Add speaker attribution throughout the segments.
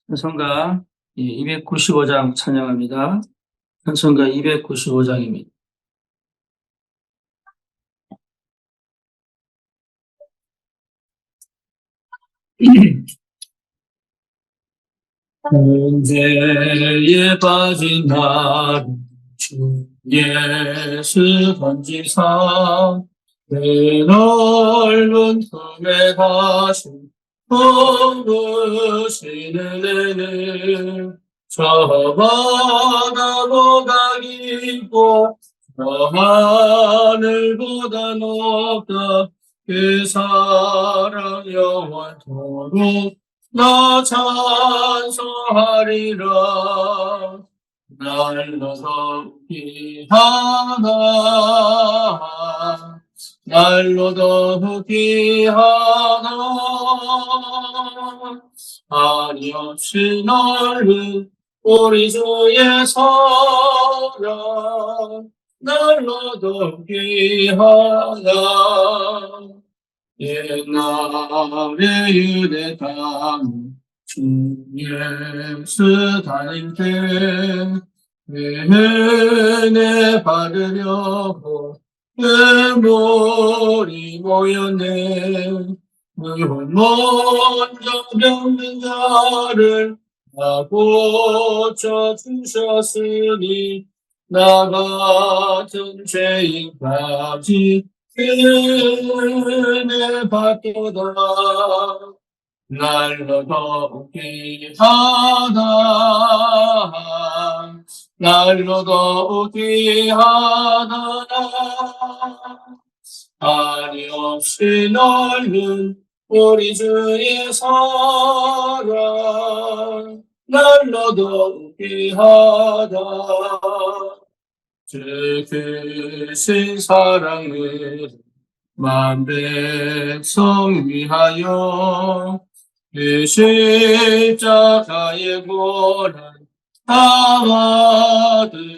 Speaker 1: 찬송가 295장 찬양합니다. 찬송가 295장입니다. 문제에 빠진 나를 주 예수 건지사 그 넓은 품에 가신 부르시는 애는 저 바다보다 깊고 저 하늘보다 높다. 그 사랑 영원토록 나 찬송하리라. 날로 귀하다 날로 더 귀하다. 한없이 넓은 우리 주의 사랑 날로 더 귀하다. 옛날에 유대 땅 주 예수 다닐 때 은혜 받으려고 그물이 모였네. 먼저 병든 자를 다 고쳐주셨으니 나 같은 죄인까지 은혜 받도다. 날로 더 귀하다 날로 더 귀하다. 한없이 넓은 우리 주의 사랑 날로 더 귀하다. 주 크신 사랑을 만 백성 위하여 그 십자가의 고난 다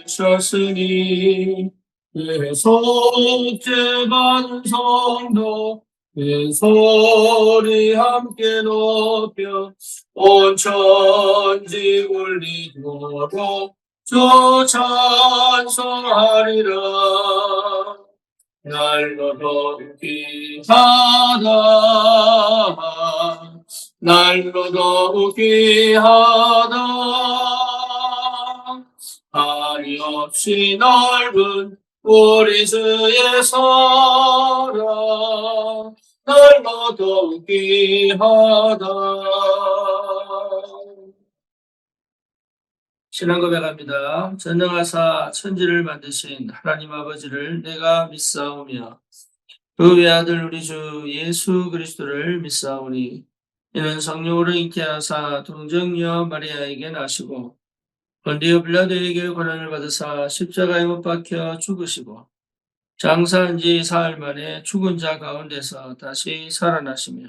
Speaker 1: 받으셨으니 그 속죄 받은 성도 그 소리 함께 높여 온 천지 울리도록 주 찬송하리라. 날로 더 귀하다 날로 더 귀하다. 한없이 넓은 우리 주의 사랑 날로 더 귀하다. 신앙 고백합니다. 전능하사 천지를 만드신 하나님 아버지를 내가 믿사오며 그 외아들 우리 주 예수 그리스도를 믿사오니 이는 성령으로 잉태하사 동정녀 마리아에게 나시고 본디오 빌라도에게 고난을 받으사 십자가에 못 박혀 죽으시고 장사한 지 사흘 만에 죽은 자 가운데서 다시 살아나시며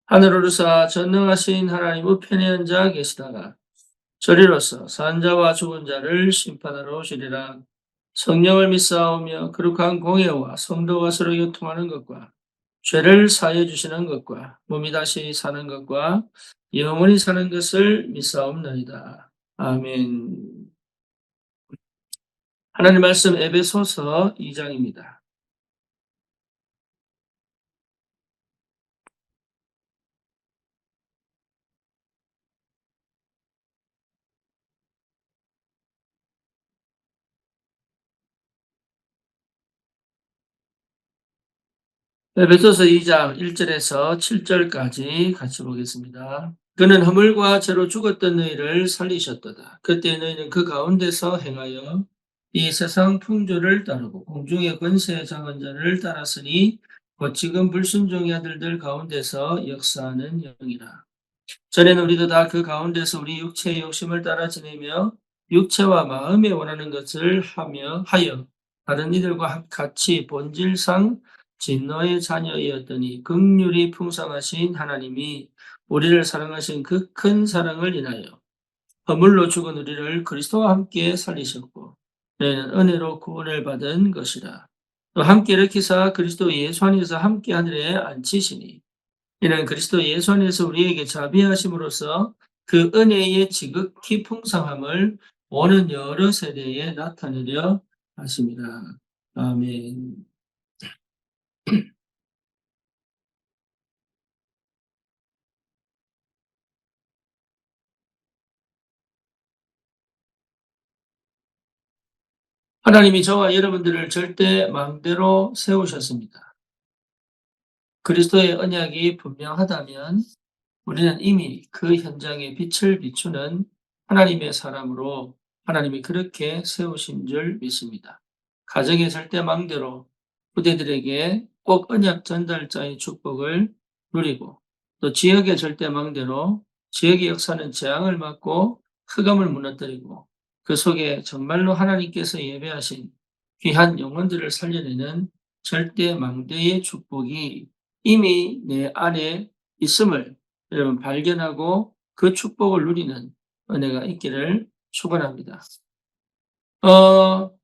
Speaker 1: 하늘 오르사 전능하신 하나님 우편에 앉아 계시다가 저리로서 산자와 죽은 자를 심판하러 오시리라. 성령을 믿사오며 거룩한 공예와 성도가 서로 교통하는 것과 죄를 사하여 주시는 것과 몸이 다시 사는 것과 영원히 사는 것을 믿사옵나이다. 아멘. 하나님 말씀 에베소서 2장입니다. 에베소서 2장 1절에서 7절까지 같이 보겠습니다. 그는 허물과 죄로 죽었던 너희를 살리셨도다. 그때 너희는 그 가운데서 행하여 이 세상 풍조를 따르고 공중의 권세의 장언자를 따랐으니 곧 지금 불순종의 아들들 가운데서 역사하는 영이라. 전에는 우리도 다 그 가운데서 우리 육체의 욕심을 따라 지내며 육체와 마음에 원하는 것을 하여 다른 이들과 같이 본질상 진노의 자녀이었더니 긍휼이 풍성하신 하나님이 우리를 사랑하신 그 큰 사랑을 인하여 허물로 죽은 우리를 그리스도와 함께 살리셨고 너희는 은혜로 구원을 받은 것이라. 또 함께 일으키사 그리스도 예수 안에서 함께 하늘에 앉히시니 이는 그리스도 예수 안에서 우리에게 자비하심으로써 그 은혜의 지극히 풍성함을 오는 여러 세대에 나타내려 하십니다. 아멘. 하나님이 저와 여러분들을 절대 망대로 세우셨습니다. 그리스도의 언약이 분명하다면 우리는 이미 그 현장에 빛을 비추는 하나님의 사람으로 하나님이 그렇게 세우신 줄 믿습니다. 가정의 절대 망대로 후대들에게 꼭 언약 전달자의 축복을 누리고, 또 지역의 절대 망대로 지역의 역사는 재앙을 맞고 흑암을 무너뜨리고, 그 속에 정말로 하나님께서 예배하신 귀한 영혼들을 살려내는 절대 망대의 축복이 이미 내 안에 있음을 여러분 발견하고 그 축복을 누리는 은혜가 있기를 축원합니다.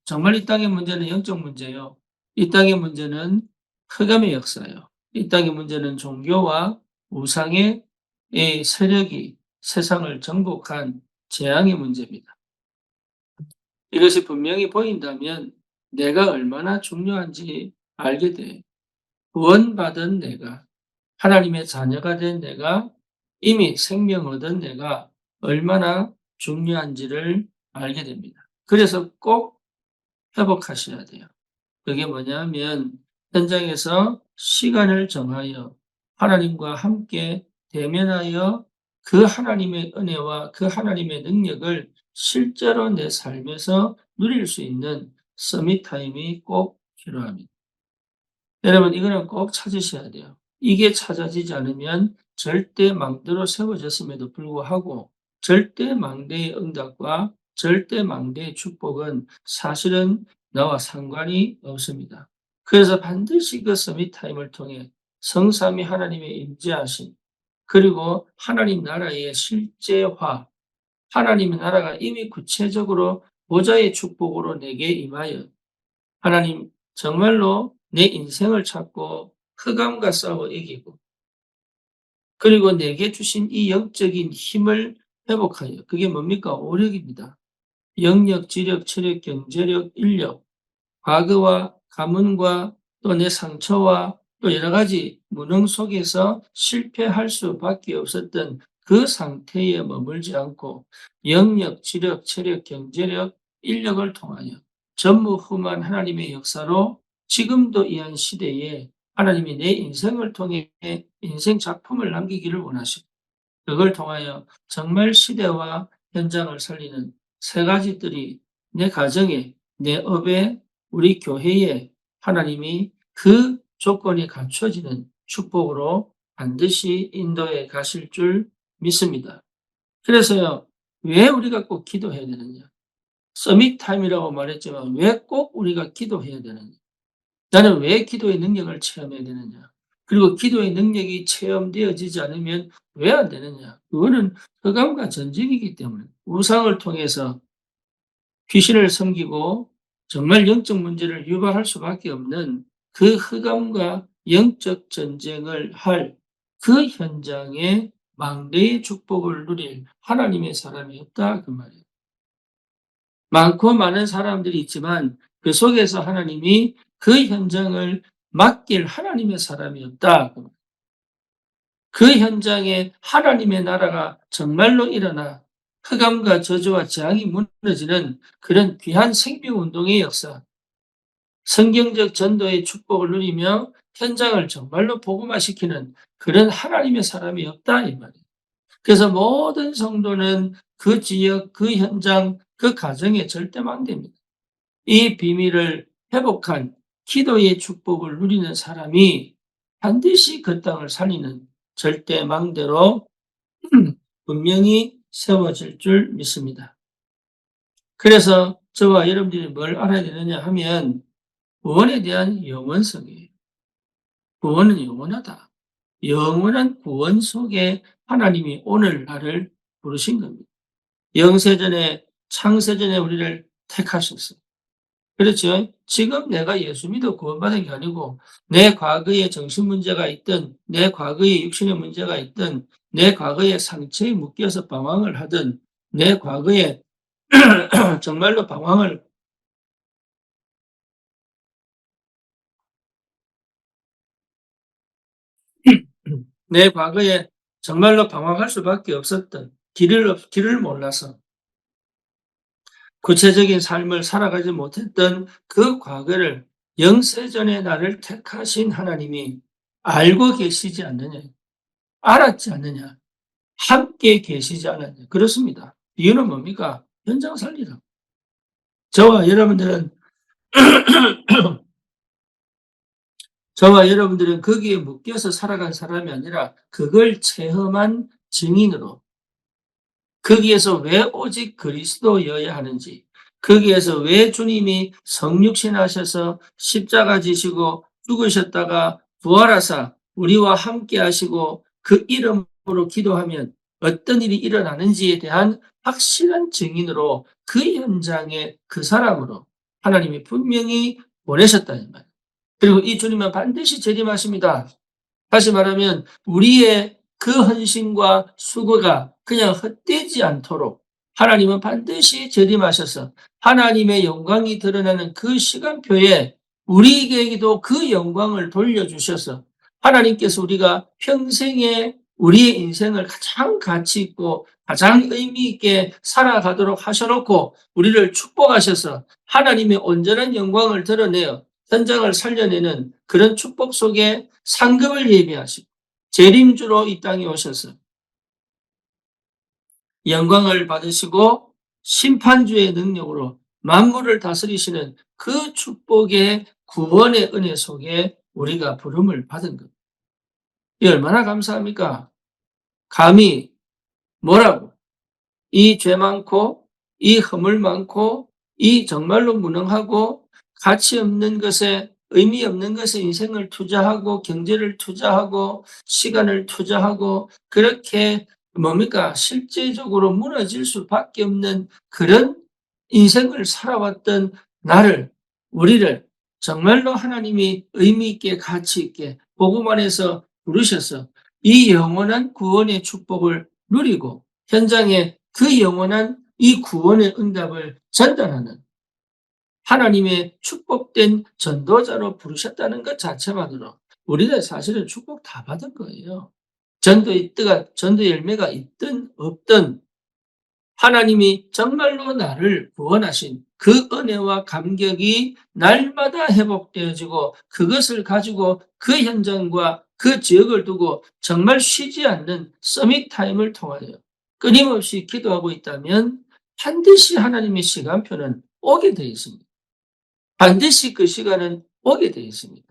Speaker 1: 정말 이 땅의 문제는 영적 문제요. 이 땅의 문제는 흑암의 역사요. 이 땅의 문제는 종교와 우상의 이 세력이 세상을 정복한 재앙의 문제입니다. 이것이 분명히 보인다면 내가 얼마나 중요한지 알게 돼요. 구원받은 내가, 하나님의 자녀가 된 내가, 이미 생명 얻은 내가 얼마나 중요한지를 알게 됩니다. 그래서 꼭 회복하셔야 돼요. 그게 뭐냐면 현장에서 시간을 정하여 하나님과 함께 대면하여 그 하나님의 은혜와 그 하나님의 능력을 실제로 내 삶에서 누릴 수 있는 서밋 타임이 꼭 필요합니다. 여러분 이거는 꼭 찾으셔야 돼요. 이게 찾아지지 않으면 절대 망대로 세워졌음에도 불구하고 절대 망대의 응답과 절대 망대의 축복은 사실은 나와 상관이 없습니다. 그래서 반드시 그 서밋 타임을 통해 성삼위 하나님의 임재하심, 그리고 하나님 나라의 실제화, 하나님의 나라가 이미 구체적으로 보좌의 축복으로 내게 임하여 하나님 정말로 내 인생을 찾고 흑암과 싸워 이기고, 그리고 내게 주신 이 영적인 힘을 회복하여, 그게 뭡니까? 오력입니다. 영력, 지력, 체력, 경제력, 인력, 과거와 가문과 또 내 상처와 또 여러 가지 무능 속에서 실패할 수밖에 없었던 그 상태에 머물지 않고 영력, 지력, 체력, 경제력, 인력을 통하여 전무후무한 하나님의 역사로 지금도 이 한 시대에 하나님이 내 인생을 통해 인생 작품을 남기기를 원하시고, 그걸 통하여 정말 시대와 현장을 살리는 세 가지들이 내 가정에, 내 업에, 우리 교회에 하나님이 그 조건이 갖춰지는 축복으로 반드시 인도해 가실 줄 믿습니다. 그래서요, 왜 우리가 꼭 기도해야 되느냐? 서밋 타임이라고 말했지만 왜 꼭 우리가 기도해야 되느냐? 나는 왜 기도의 능력을 체험해야 되느냐? 그리고 기도의 능력이 체험되어지지 않으면 왜 안 되느냐? 그거는 흑암과 전쟁이기 때문에, 우상을 통해서 귀신을 섬기고 정말 영적 문제를 유발할 수밖에 없는 그 흑암과 영적 전쟁을 할 그 현장에 망대의 축복을 누릴 하나님의 사람이 없다 그 말이에요. 많고 많은 사람들이 있지만 그 속에서 하나님이 그 현장을 맡길 하나님의 사람이 없다. 그 현장에 하나님의 나라가 정말로 일어나 흑암과 저주와 재앙이 무너지는 그런 귀한 생명운동의 역사, 성경적 전도의 축복을 누리며 현장을 정말로 복음화시키는 그런 하나님의 사람이 없다 이 말이에요. 그래서 모든 성도는 그 지역, 그 현장, 그 가정에 절대 망대입니다. 이 비밀을 회복한 기도의 축복을 누리는 사람이 반드시 그 땅을 살리는 절대 망대로 분명히 세워질 줄 믿습니다. 그래서 저와 여러분들이 뭘 알아야 되느냐 하면 구원에 대한 영원성이에요. 구원은 영원하다. 영원한 구원 속에 하나님이 오늘 나를 부르신 겁니다. 영세전에 창세전에 우리를 택하셨어요. 그렇죠. 지금 내가 예수 믿어 구원받은 게 아니고 내 과거에 정신 문제가 있든 내 과거에 육신의 문제가 있든 내 과거의 상처에 묶여서 방황을 하든 내 과거에 정말로 방황을 내 과거에 정말로 방황할 수밖에 없었던 길을 몰라서 구체적인 삶을 살아가지 못했던 그 과거를 영세전에 나를 택하신 하나님이 알고 계시지 않느냐, 알았지 않느냐, 함께 계시지 않느냐. 그렇습니다. 이유는 뭡니까? 현장 살리라. 저와 여러분들은 저와 여러분들은 거기에 묶여서 살아간 사람이 아니라 그걸 체험한 증인으로 거기에서 왜 오직 그리스도여야 하는지, 거기에서 왜 주님이 성육신하셔서 십자가 지시고 죽으셨다가 부활하사 우리와 함께 하시고 그 이름으로 기도하면 어떤 일이 일어나는지에 대한 확실한 증인으로 그 현장에 그 사람으로 하나님이 분명히 보내셨다는 말. 그리고 이 주님은 반드시 재림하십니다. 다시 말하면 우리의 그 헌신과 수고가 그냥 헛되지 않도록 하나님은 반드시 재림하셔서 하나님의 영광이 드러나는 그 시간표에 우리에게도 그 영광을 돌려주셔서 하나님께서 우리가 평생에 우리의 인생을 가장 가치 있고 가장 의미 있게 살아가도록 하셔놓고 우리를 축복하셔서 하나님의 온전한 영광을 드러내어 현장을 살려내는 그런 축복 속에 상급을 예비하시고 재림주로 이 땅에 오셔서 영광을 받으시고 심판주의 능력으로 만물을 다스리시는 그 축복의 구원의 은혜 속에 우리가 부름을 받은 것. 이 얼마나 감사합니까? 감히 뭐라고? 이 죄 많고 이 허물 많고 이 정말로 무능하고 가치 없는 것에 의미 없는 것에 인생을 투자하고 경제를 투자하고 시간을 투자하고 그렇게 뭡니까? 실제적으로 무너질 수밖에 없는 그런 인생을 살아왔던 나를, 우리를 정말로 하나님이 의미 있게 가치 있게 복음 안에서 부르셔서 이 영원한 구원의 축복을 누리고 현장에 그 영원한 이 구원의 응답을 전달하는 하나님의 축복된 전도자로 부르셨다는 것 자체만으로 우리는 사실은 축복 다 받은 거예요. 전도 열매가 있든 없든 하나님이 정말로 나를 구원하신 그 은혜와 감격이 날마다 회복되어지고 그것을 가지고 그 현장과 그 지역을 두고 정말 쉬지 않는 서밋 타임을 통하여 끊임없이 기도하고 있다면 반드시 하나님의 시간표는 오게 되어 있습니다. 반드시 그 시간은 오게 되어 있습니다.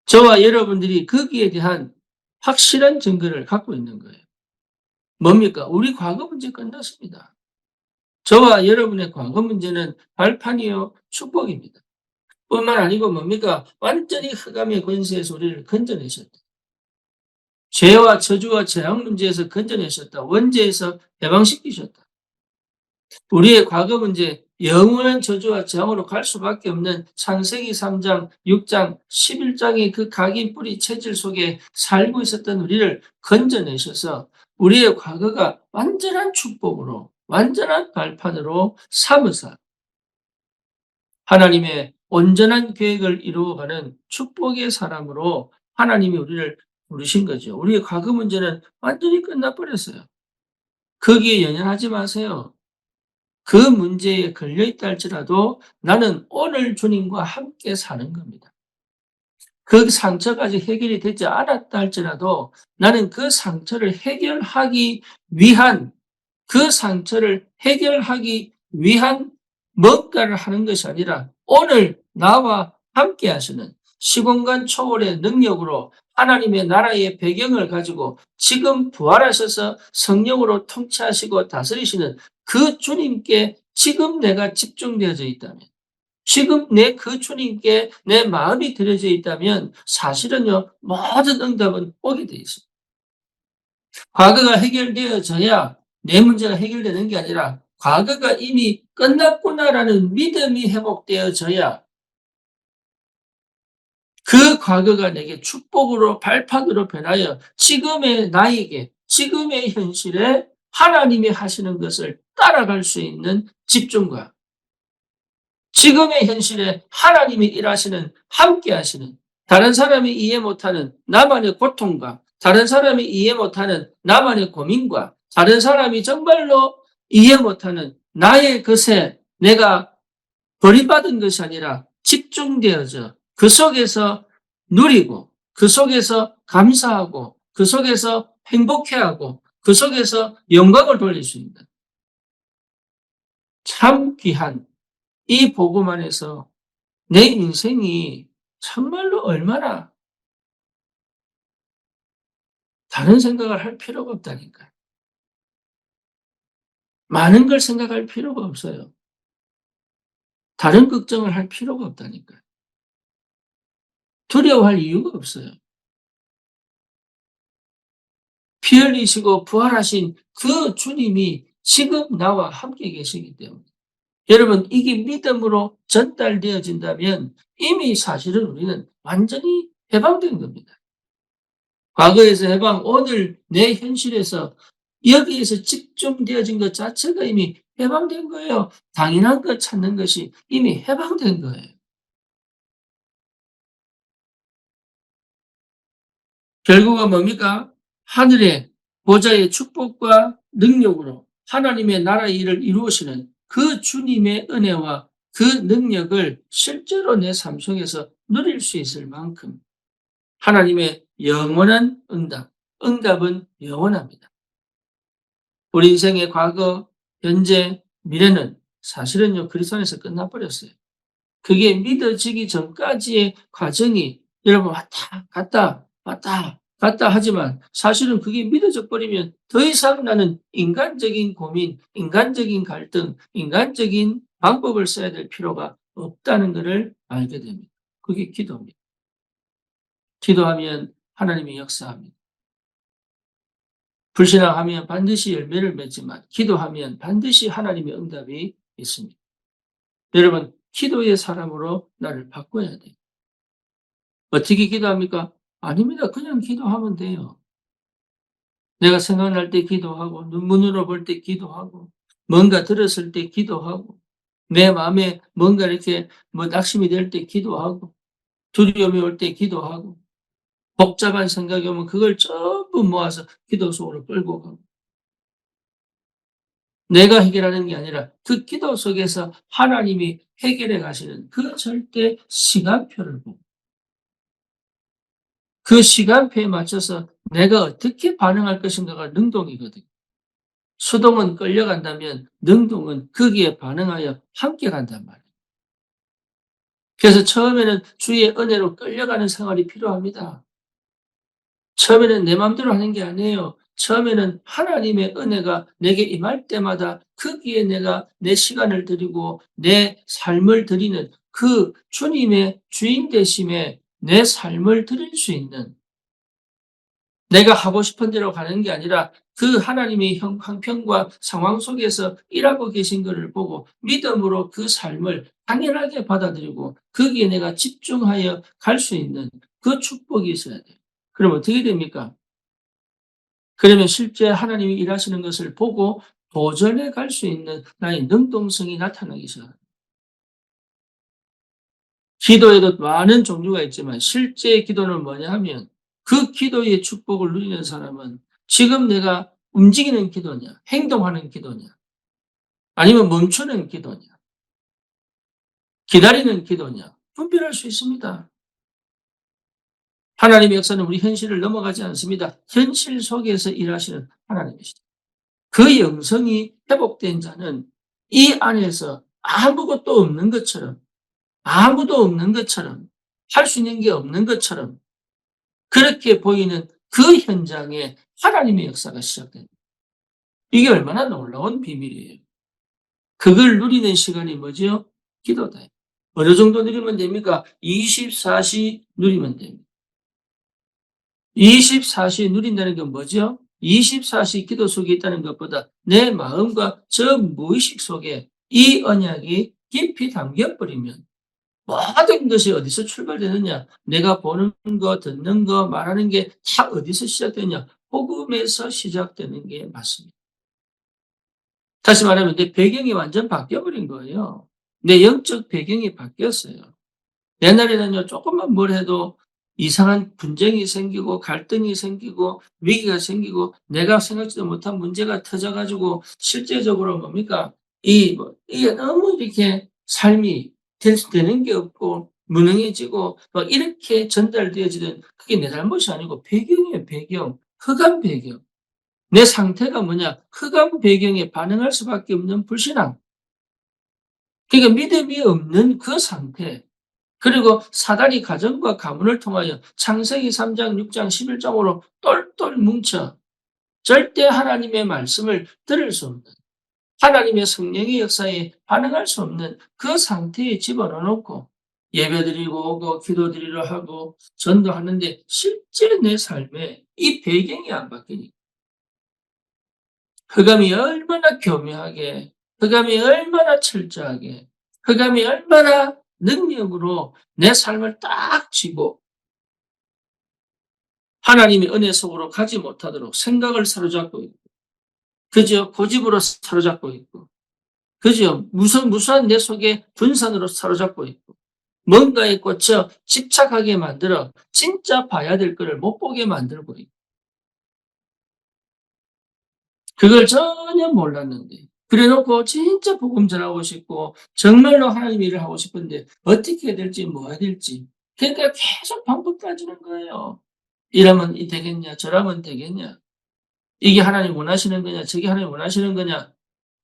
Speaker 1: 저와 여러분들이 거기에 대한 확실한 증거를 갖고 있는 거예요. 뭡니까? 우리 과거 문제 끝났습니다. 저와 여러분의 과거 문제는 발판이요 축복입니다. 뿐만 아니고 뭡니까? 완전히 흑암의 권세에서 우리를 건져내셨다. 죄와 저주와 재앙 문제에서 건져내셨다. 원죄에서 해방시키셨다. 우리의 과거 문제, 영원한 저주와 재앙으로 갈 수밖에 없는 창세기 3장, 6장, 11장의 그 각인 뿌리 체질 속에 살고 있었던 우리를 건져내셔서 우리의 과거가 완전한 축복으로, 완전한 발판으로 삼으사 하나님의 온전한 계획을 이루어가는 축복의 사람으로 하나님이 우리를 부르신 거죠. 우리의 과거 문제는 완전히 끝나버렸어요. 거기에 연연하지 마세요. 그 문제에 걸려있다 할지라도 나는 오늘 주님과 함께 사는 겁니다. 그 상처까지 해결이 되지 않았다 할지라도 나는 그 상처를 해결하기 위한 그 상처를 해결하기 위한 뭔가를 하는 것이 아니라 오늘 나와 함께 하시는 시공간 초월의 능력으로 하나님의 나라의 배경을 가지고 지금 부활하셔서 성령으로 통치하시고 다스리시는 그 주님께 지금 내가 집중되어져 있다면 지금 내 그 주님께 내 마음이 들여져 있다면 사실은요 모든 응답은 오게 돼 있습니다. 과거가 해결되어져야 내 문제가 해결되는 게 아니라 과거가 이미 끝났구나라는 믿음이 회복되어져야 그 과거가 내게 축복으로 발판으로 변하여 지금의 나에게 지금의 현실에 하나님이 하시는 것을 따라갈 수 있는 집중과 지금의 현실에 하나님이 일하시는 함께 하시는 다른 사람이 이해 못하는 나만의 고통과 다른 사람이 이해 못하는 나만의 고민과 다른 사람이 정말로 이해 못하는 나의 것에 내가 버림받은 것이 아니라 집중되어져 그 속에서 누리고 그 속에서 감사하고 그 속에서 행복해하고 그 속에서 영광을 돌릴 수 있는 참 귀한 이 복음 안에서 내 인생이 정말로 얼마나 다른 생각을 할 필요가 없다니까요. 많은 걸 생각할 필요가 없어요. 다른 걱정을 할 필요가 없다니까요. 두려워할 이유가 없어요. 피 흘리시고 부활하신 그 주님이 지금 나와 함께 계시기 때문에 여러분 이게 믿음으로 전달되어진다면 이미 사실은 우리는 완전히 해방된 겁니다. 과거에서 해방, 오늘 내 현실에서 여기에서 집중되어진 것 자체가 이미 해방된 거예요. 당연한 것 찾는 것이 이미 해방된 거예요. 결국은 뭡니까? 하늘의 보좌의 축복과 능력으로 하나님의 나라의 일을 이루시는 그 주님의 은혜와 그 능력을 실제로 내 삶 속에서 누릴 수 있을 만큼 하나님의 영원한 응답은 영원합니다. 우리 인생의 과거, 현재, 미래는 사실은요, 그리스도 안에서 끝나버렸어요. 그게 믿어지기 전까지의 과정이 여러분 왔다 갔다 왔다 갔다 하지만 사실은 그게 믿어져 버리면 더 이상 나는 인간적인 고민, 인간적인 갈등, 인간적인 방법을 써야 될 필요가 없다는 것을 알게 됩니다. 그게 기도입니다. 기도하면 하나님이 역사합니다. 불신앙하면 반드시 열매를 맺지만 기도하면 반드시 하나님의 응답이 있습니다. 여러분, 기도의 사람으로 나를 바꿔야 돼요. 어떻게 기도합니까? 아닙니다. 그냥 기도하면 돼요. 내가 생각날 때 기도하고 눈으로 볼 때 기도하고 뭔가 들었을 때 기도하고 내 마음에 뭔가 이렇게 낙심이 될 때 기도하고 두려움이 올 때 기도하고 복잡한 생각이 오면 그걸 전부 모아서 기도 속으로 끌고 가고 내가 해결하는 게 아니라 그 기도 속에서 하나님이 해결해 가시는 그 절대 시간표를 보고 그 시간표에 맞춰서 내가 어떻게 반응할 것인가가 능동이거든요. 수동은 끌려간다면 능동은 거기에 반응하여 함께 간단 말이에요. 그래서 처음에는 주의 은혜로 끌려가는 생활이 필요합니다. 처음에는 내 마음대로 하는 게 아니에요. 처음에는 하나님의 은혜가 내게 임할 때마다 거기에 내가 내 시간을 드리고 내 삶을 드리는 그 주님의 주인 되심에 내 삶을 드릴 수 있는 내가 하고 싶은 대로 가는 게 아니라 그 하나님의 형편과 상황 속에서 일하고 계신 것을 보고 믿음으로 그 삶을 당연하게 받아들이고 거기에 내가 집중하여 갈 수 있는 그 축복이 있어야 돼요. 그럼 어떻게 됩니까? 그러면 실제 하나님이 일하시는 것을 보고 도전해 갈 수 있는 나의 능동성이 나타나기 시작합니다. 기도에도 많은 종류가 있지만 실제 기도는 뭐냐 하면 그 기도의 축복을 누리는 사람은 지금 내가 움직이는 기도냐, 행동하는 기도냐, 아니면 멈추는 기도냐, 기다리는 기도냐, 분별할 수 있습니다. 하나님의 역사는 우리 현실을 넘어가지 않습니다. 현실 속에서 일하시는 하나님이시죠. 그 영성이 회복된 자는 이 안에서 아무것도 없는 것처럼, 아무도 없는 것처럼, 할 수 있는 게 없는 것처럼 그렇게 보이는 그 현장에 하나님의 역사가 시작됩니다. 이게 얼마나 놀라운 비밀이에요. 그걸 누리는 시간이 뭐죠? 기도다. 어느 정도 누리면 됩니까? 24시 누리면 됩니다. 24시 누린다는 건 뭐죠? 24시 기도 속에 있다는 것보다 내 마음과 저 무의식 속에 이 언약이 깊이 담겨버리면 모든 것이 어디서 출발되느냐? 내가 보는 거, 듣는 거, 말하는 게 다 어디서 시작되느냐? 복음에서 시작되는 게 맞습니다. 다시 말하면 내 배경이 완전 바뀌어 버린 거예요. 내 영적 배경이 바뀌었어요. 옛날에는요, 조금만 뭘 해도 이상한 분쟁이 생기고 갈등이 생기고 위기가 생기고 내가 생각지도 못한 문제가 터져 가지고 실제적으로 뭡니까? 이게 너무 이렇게 삶이 되는 게 없고 무능해지고 막 이렇게 전달되어지는, 그게 내 잘못이 아니고 배경이에요, 배경. 흑암 배경. 내 상태가 뭐냐? 흑암 배경에 반응할 수밖에 없는 불신앙. 그러니까 믿음이 없는 그 상태. 그리고 사단이 가정과 가문을 통하여 창세기 3장, 6장, 11장으로 똘똘 뭉쳐 절대 하나님의 말씀을 들을 수 없는, 하나님의 성령의 역사에 반응할 수 없는 그 상태에 집어넣어 놓고 예배드리고 오고 기도드리러 하고 전도하는데 실제 내 삶에 이 배경이 안 바뀌니까, 흑암이 얼마나 교묘하게, 흑암이 얼마나 철저하게, 흑암이 얼마나 능력으로 내 삶을 딱 쥐고 하나님의 은혜 속으로 가지 못하도록 생각을 사로잡고 있고, 그저 고집으로 사로잡고 있고, 그저 무수한 내 속에 분산으로 사로잡고 있고, 뭔가에 꽂혀 집착하게 만들어 진짜 봐야 될 거를 못 보게 만들고 있고, 그걸 전혀 몰랐는데 그래 놓고 진짜 복음 전하고 싶고 정말로 하나님 일을 하고 싶은데 어떻게 해야 될지 뭐 해야 될지, 그러니까 계속 방법 따지는 거예요. 이러면 되겠냐, 저러면 되겠냐, 이게 하나님 원하시는 거냐, 저게 하나님 원하시는 거냐,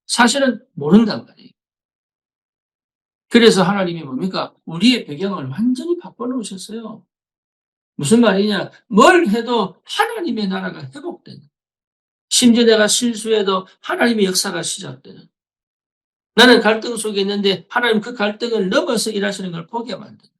Speaker 1: 사실은 모른단 말이에요. 그래서 하나님이 뭡니까? 우리의 배경을 완전히 바꿔놓으셨어요. 무슨 말이냐? 뭘 해도 하나님의 나라가 회복되는, 심지어 내가 실수해도 하나님의 역사가 시작되는, 나는 갈등 속에 있는데 하나님 그 갈등을 넘어서 일하시는 걸 보게 만드는,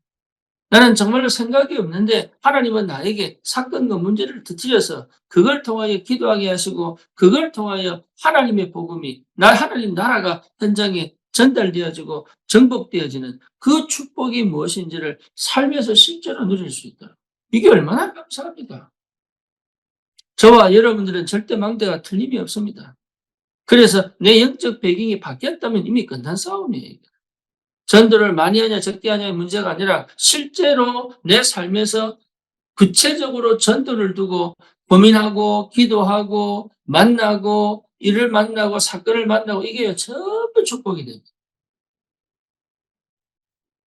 Speaker 1: 나는 정말로 생각이 없는데 하나님은 나에게 사건과 문제를 터뜨려서 그걸 통하여 기도하게 하시고 그걸 통하여 하나님의 복음이, 하나님 나라가 현장에 전달되어지고 정복되어지는 그 축복이 무엇인지를 삶에서 실제로 누릴 수 있다. 이게 얼마나 감사합니까? 저와 여러분들은 절대 망대가 틀림이 없습니다. 그래서 내 영적 배경이 바뀌었다면 이미 끝난 싸움이에요. 전도를 많이 하냐 적게 하냐의 문제가 아니라 실제로 내 삶에서 구체적으로 전도를 두고 고민하고 기도하고 만나고 일을 만나고 사건을 만나고, 이게 전부 축복이 됩니다.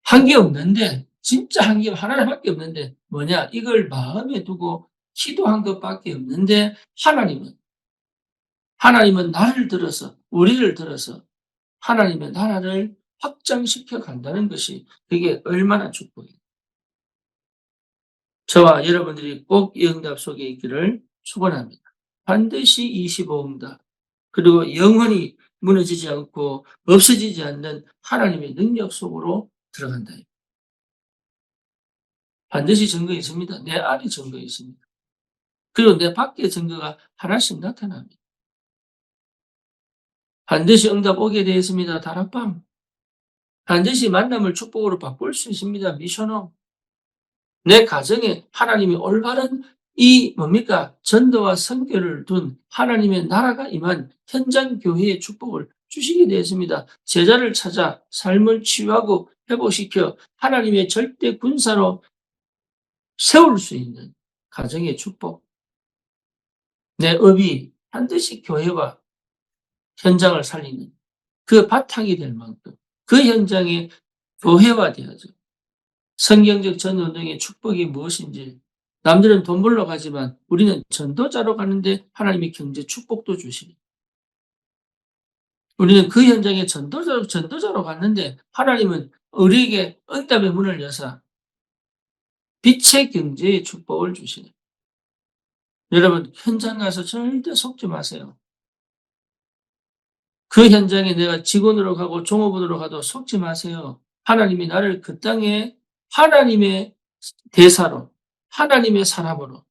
Speaker 1: 한 게 없는데, 진짜 한 게 하나밖에 없는데 뭐냐? 이걸 마음에 두고 기도한 것밖에 없는데 하나님은 나를 들어서, 우리를 들어서 하나님의 나라를 확장시켜 간다는 것이, 그게 얼마나 축복이에요. 저와 여러분들이 꼭 이 응답 속에 있기를 축원합니다. 반드시 25응답, 그리고 영원히 무너지지 않고 없어지지 않는 하나님의 능력 속으로 들어간다. 반드시 증거 있습니다. 내 안에 증거 있습니다. 그리고 내 밖에 증거가 하나씩 나타납니다. 반드시 응답 오게 되어 있습니다. 다락방. 반드시 만남을 축복으로 바꿀 수 있습니다. 미션홈. 내 가정에 하나님이 올바른 이 뭡니까? 전도와 선교를 둔 하나님의 나라가 임한 현장 교회의 축복을 주시게 되었습니다. 제자를 찾아 삶을 치유하고 회복시켜 하나님의 절대 군사로 세울 수 있는 가정의 축복. 내 업이 반드시 교회와 현장을 살리는 그 바탕이 될 만큼 그 현장에 교회화되어져 성경적 전운동의 축복이 무엇인지, 남들은 돈 벌러 가지만 우리는 전도자로 가는데 하나님이 경제 축복도 주시니, 우리는 그 현장에 전도자로 갔는데 하나님은 우리에게 응답의 문을 여사 빛의 경제의 축복을 주시니, 여러분 현장 가서 절대 속지 마세요. 그 현장에 내가 직원으로 가고 종업원으로 가도 속지 마세요. 하나님이 나를 그 땅에 하나님의 대사로, 하나님의 사람으로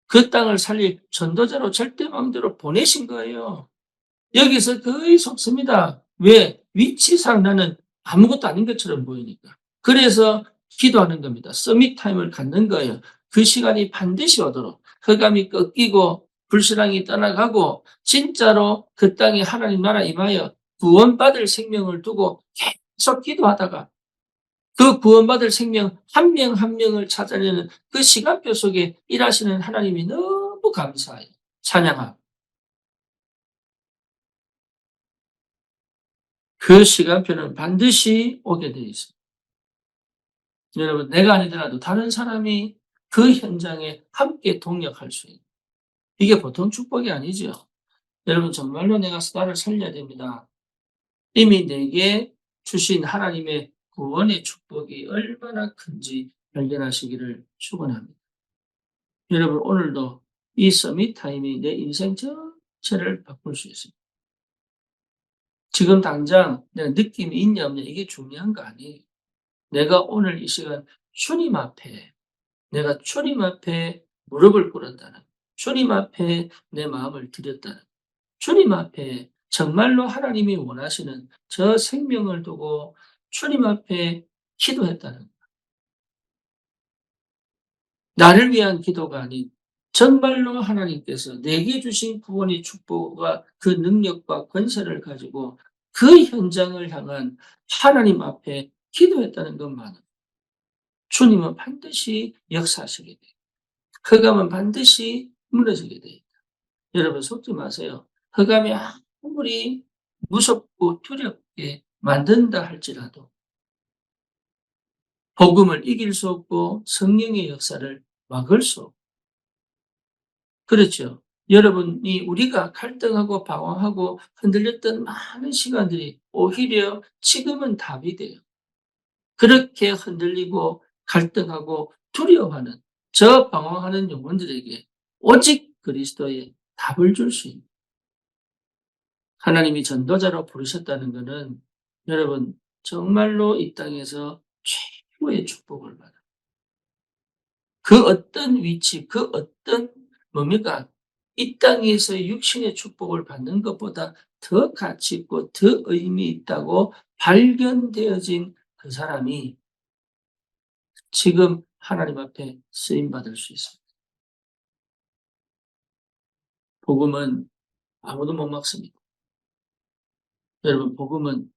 Speaker 1: 그 땅을 살릴 전도자로 절대 마음대로 보내신 거예요. 여기서 거의 속습니다. 왜? 위치상 나는 아무것도 아닌 것처럼 보이니까. 그래서 기도하는 겁니다. 서밋 타임을 갖는 거예요. 그 시간이 반드시 오도록 흑암이 꺾이고 불신앙이 떠나가고 진짜로 그 땅에 하나님 나라 임하여 구원받을 생명을 두고 계속 기도하다가 그 구원받을 생명 한 명 한 명을 찾아내는 그 시간표 속에 일하시는 하나님이 너무 감사해요. 찬양하고. 그 시간표는 반드시 오게 되어 있습니다. 여러분, 내가 아니더라도 다른 사람이 그 현장에 함께 동력할 수 있는, 이게 보통 축복이 아니죠. 여러분, 정말로 내가 나를 살려야 됩니다. 이미 내게 주신 하나님의 구원의 축복이 얼마나 큰지 발견하시기를 축원합니다. 여러분, 오늘도 이 서밋 타임이 내 인생 전체를 바꿀 수 있습니다. 지금 당장 내가 느낌이 있냐 없냐 이게 중요한 거 아니에요. 내가 오늘 이 시간 주님 앞에, 내가 주님 앞에 무릎을 꿇었다는, 주님 앞에 내 마음을 드렸다는, 주님 앞에 정말로 하나님이 원하시는 저 생명을 두고 주님 앞에 기도했다는, 나를 위한 기도가 아닌 정말로 하나님께서 내게 주신 구원의 축복과 그 능력과 권세를 가지고 그 현장을 향한 하나님 앞에 기도했다는 것만은 주님은 반드시 역사하시게 돼요. 흑암은 반드시 무너지게 돼요. 여러분 속지 마세요. 흑암이 아무리 무섭고 두렵게 만든다 할지라도 복음을 이길 수 없고 성령의 역사를 막을 수 없고, 그렇죠. 여러분이 우리가 갈등하고 방황하고 흔들렸던 많은 시간들이 오히려 지금은 답이 돼요. 그렇게 흔들리고 갈등하고 두려워하는 저 방황하는 영혼들에게 오직 그리스도의 답을 줄 수 있는, 하나님이 전도자로 부르셨다는 것은 여러분 정말로 이 땅에서 최고의 축복을 받아요. 그 어떤 위치, 그 어떤 뭡니까? 이 땅에서 육신의 축복을 받는 것보다 더 가치 있고 더 의미 있다고 발견되어진 그 사람이 지금 하나님 앞에 쓰임 받을 수 있습니다. 복음은 아무도 못 막습니다. 여러분, 복음은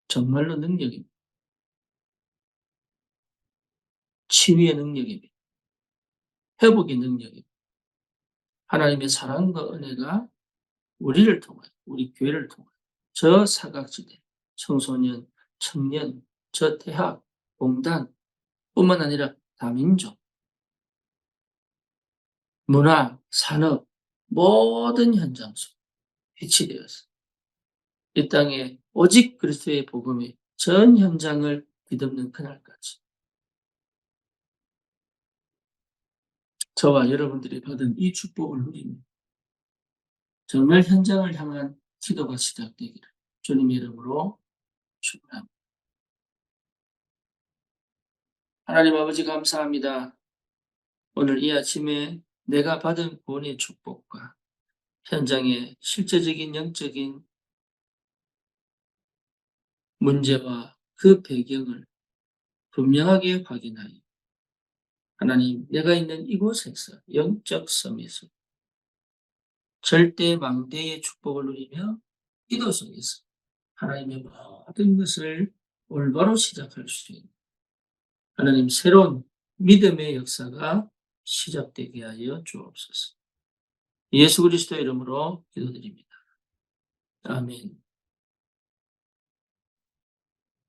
Speaker 1: 정말로 능력입니다. 치유의 능력입니다. 회복의 능력입니다. 하나님의 사랑과 은혜가 우리를 통하여, 우리 교회를 통하여 저 사각지대, 청소년, 청년, 저 대학, 공단 뿐만 아니라 다민족, 문화, 산업 모든 현장 속 빛이 되어서 이 땅에 오직 그리스도의 복음이 전 현장을 뒤덮는 그날까지 저와 여러분들이 받은 이 축복을 누리며 정말 현장을 향한 기도가 시작되기를 주님 이름으로 축원합니다. 하나님 아버지 감사합니다. 오늘 이 아침에 내가 받은 구원의 축복과 현장의 실제적인 영적인 문제와 그 배경을 분명하게 확인하여 하나님, 내가 있는 이곳에서 영적 섬에서 절대 망대의 축복을 누리며 기도 속에서 하나님의 모든 것을 올바로 시작할 수 있는 하나님 새로운 믿음의 역사가 시작되게 하여 주옵소서. 예수 그리스도의 이름으로 기도드립니다. 아멘.